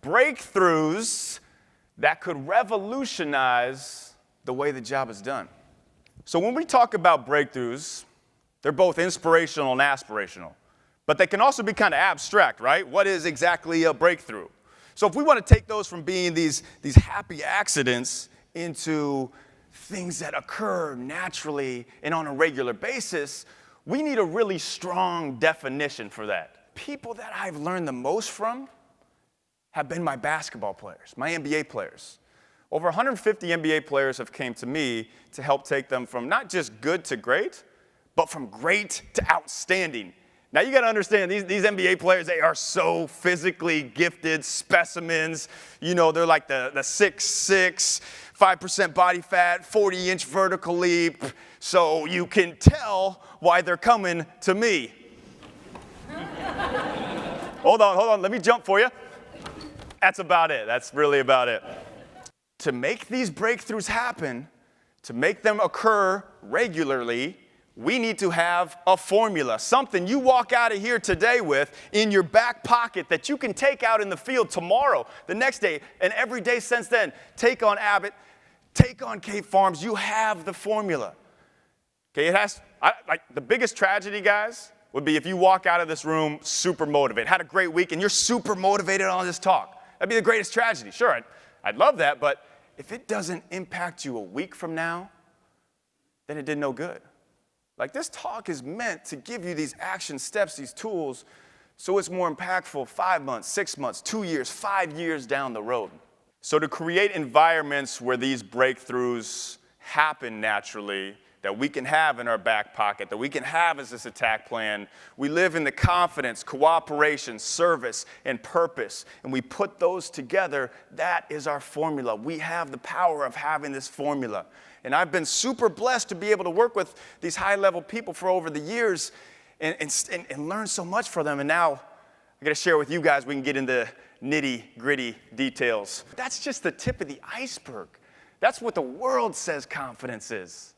breakthroughs that could revolutionize the way the job is done. So when we talk about breakthroughs, they're both inspirational and aspirational, but they can also be kind of abstract, right? What is exactly a breakthrough? So if we want to take those from being these happy accidents into things that occur naturally and on a regular basis, we need a really strong definition for that. People that I've learned the most from have been my basketball players, my NBA players. Over 150 NBA players have came to me to help take them from not just good to great, but from great to outstanding. Now you got to understand, these NBA players, they are so physically gifted specimens. You know, they're like the 6'6", 5% body fat, 40-inch vertical leap. So you can tell why they're coming to me. Hold on, let me jump for you. That's about it. That's really about it. To make these breakthroughs happen, to make them occur regularly, we need to have a formula, something you walk out of here today with in your back pocket that you can take out in the field tomorrow, the next day, and every day since then. Take on Abbott, take on Cape Farms. You have the formula. Okay, the biggest tragedy, guys, would be if you walk out of this room super motivated, had a great week, and you're super motivated on this talk. That'd be the greatest tragedy. Sure, I'd love that, but if it doesn't impact you a week from now, then it did no good. Like, this talk is meant to give you these action steps, these tools, so it's more impactful 5 months, 6 months, 2 years, 5 years down the road. So to create environments where these breakthroughs happen naturally, that we can have in our back pocket, that we can have as this attack plan, we live in the confidence, cooperation, service, and purpose, and we put those together. That is our formula. We have the power of having this formula. And I've been super blessed to be able to work with these high-level people for over the years and learn so much from them. And now I got to share with you guys, we can get into nitty-gritty details. That's just the tip of the iceberg. That's what the world says confidence is.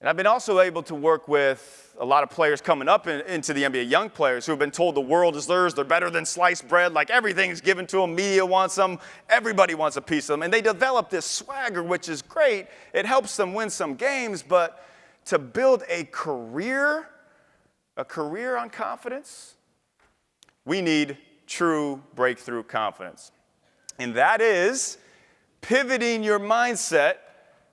And I've been also able to work with a lot of players coming up into the NBA, young players who have been told the world is theirs, they're better than sliced bread, like everything's given to them, media wants them, everybody wants a piece of them. And they develop this swagger, which is great. It helps them win some games, but to build a career on confidence, we need true breakthrough confidence. And that is pivoting your mindset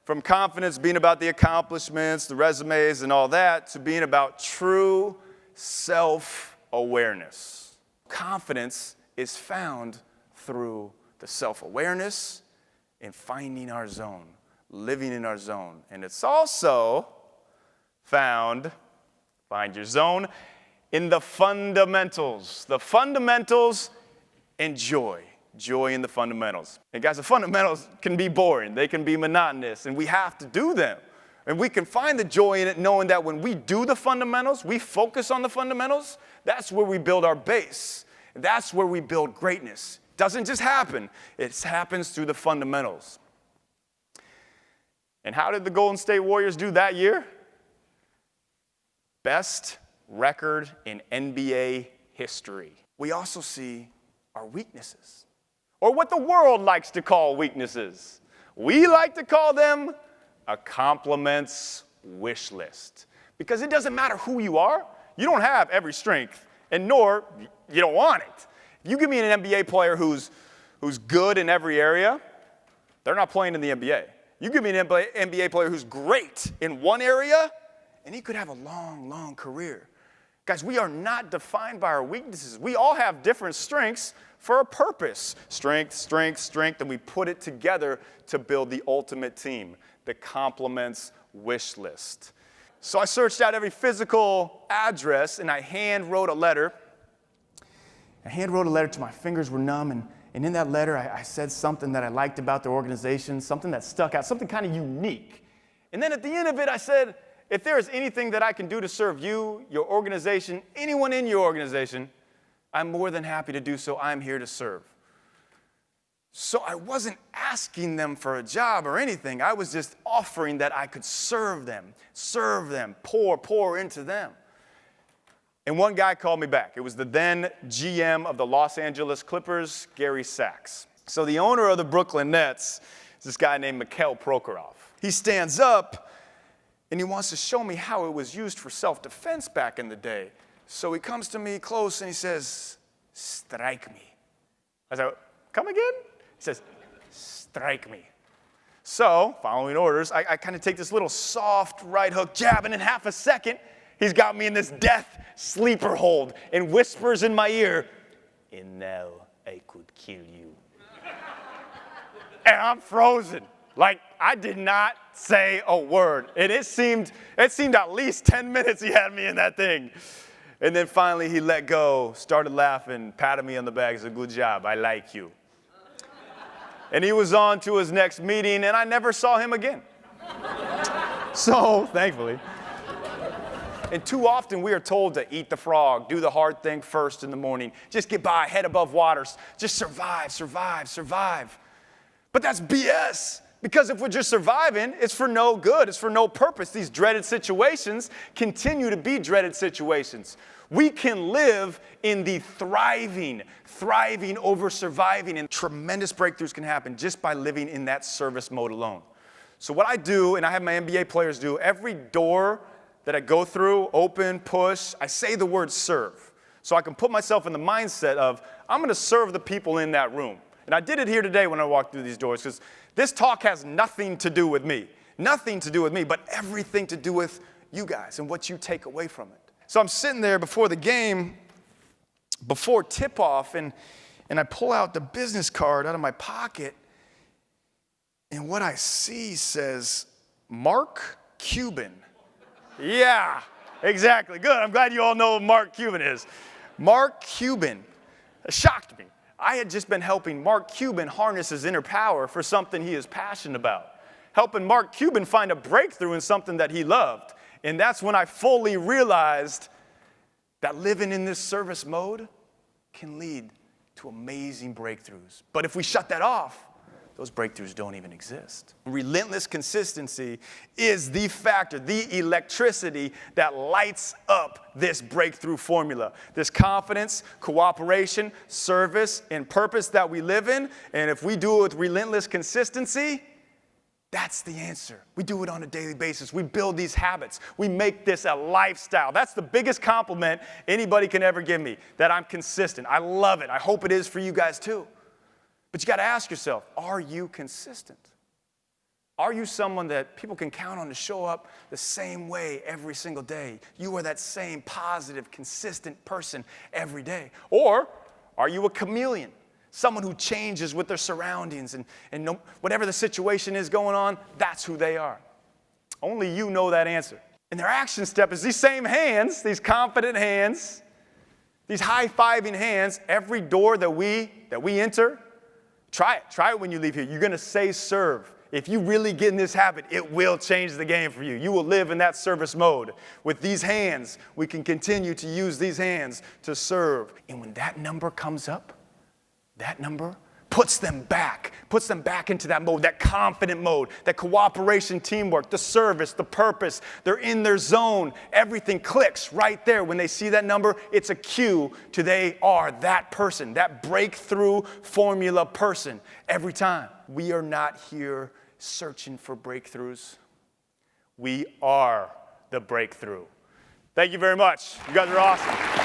from confidence being about the accomplishments, the resumes, and all that, to being about true self-awareness. Confidence is found through the self-awareness and finding our zone, living in our zone. And it's also found, find your zone, in the fundamentals. The fundamentals and joy. Joy in the fundamentals. And guys, the fundamentals can be boring. They can be monotonous, and we have to do them. And we can find the joy in it knowing that when we do the fundamentals, we focus on the fundamentals, that's where we build our base. That's where we build greatness. It doesn't just happen. It happens through the fundamentals. And how did the Golden State Warriors do that year? Best record in NBA history. We also see our weaknesses, or what the world likes to call weaknesses. We like to call them a compliments wish list. Because it doesn't matter who you are, you don't have every strength, and nor you don't want it. If you give me an NBA player who's good in every area, they're not playing in the NBA. You give me an NBA player who's great in one area, and he could have a long, long career. Guys, we are not defined by our weaknesses. We all have different strengths for a purpose. Strength, strength, strength, and we put it together to build the ultimate team, the compliments wish list. So I searched out every physical address, and I hand wrote a letter. I hand wrote a letter till my fingers were numb, and in that letter, I said something that I liked about the organization, something that stuck out, something kind of unique. And then at the end of it, I said, if there is anything that I can do to serve you, your organization, anyone in your organization, I'm more than happy to do so. I'm here to serve. So I wasn't asking them for a job or anything. I was just offering that I could serve them, pour into them. And one guy called me back. It was the then GM of the Los Angeles Clippers, Gary Sachs. So the owner of the Brooklyn Nets is this guy named Mikhail Prokhorov. He stands up and he wants to show me how it was used for self-defense back in the day. So he comes to me close and he says, "Strike me." I said, "Come again?" He says, "Strike me." So, following orders, I kind of take this little soft right hook jab, and in half a second, he's got me in this death sleeper hold and whispers in my ear, "And now I could kill you." And I'm frozen. Like, I did not say a word. And it seemed at least 10 minutes he had me in that thing. And then finally he let go, started laughing, patted me on the back, said, "Good job, I like you." And he was on to his next meeting, and I never saw him again. So, thankfully. And too often we are told to eat the frog, do the hard thing first in the morning, just get by, head above water, just survive, survive, survive. But that's BS. Because if we're just surviving, it's for no good. It's for no purpose. These dreaded situations continue to be dreaded situations. We can live in the thriving over surviving, and tremendous breakthroughs can happen just by living in that service mode alone. So what I do, and I have my NBA players do, every door that I go through, open, push, I say the word serve. So I can put myself in the mindset of, I'm going to serve the people in that room. And I did it here today when I walked through these doors, because this talk has nothing to do with me. Nothing to do with me, but everything to do with you guys and what you take away from it. So I'm sitting there before the game, before tip-off, and I pull out the business card out of my pocket, and what I see says, Mark Cuban. Yeah, exactly. Good. I'm glad you all know who Mark Cuban is. Mark Cuban. It shocked me. I had just been helping Mark Cuban harness his inner power for something he is passionate about. Helping Mark Cuban find a breakthrough in something that he loved. And that's when I fully realized that living in this service mode can lead to amazing breakthroughs. But if we shut that off, those breakthroughs don't even exist. Relentless consistency is the factor, the electricity that lights up this breakthrough formula. This confidence, cooperation, service, and purpose that we live in. And if we do it with relentless consistency, that's the answer. We do it on a daily basis. We build these habits. We make this a lifestyle. That's the biggest compliment anybody can ever give me, that I'm consistent. I love it. I hope it is for you guys too. But you got to ask yourself, are you consistent? Are you someone that people can count on to show up the same way every single day? You are that same positive, consistent person every day. Or are you a chameleon? Someone who changes with their surroundings and whatever the situation is going on, that's who they are. Only you know that answer. And their action step is these same hands, these confident hands, these high-fiving hands, every door that we enter. Try it. Try it when you leave here. You're going to say serve. If you really get in this habit, it will change the game for you. You will live in that service mode. With these hands, we can continue to use these hands to serve. And when that number comes up, that number puts them back into that mode, that confident mode, that cooperation, teamwork, the service, the purpose. They're in their zone. Everything clicks right there. When they see that number, it's a cue to they are that person, that breakthrough formula person every time. We are not here searching for breakthroughs. We are the breakthrough. Thank you very much. You guys are awesome.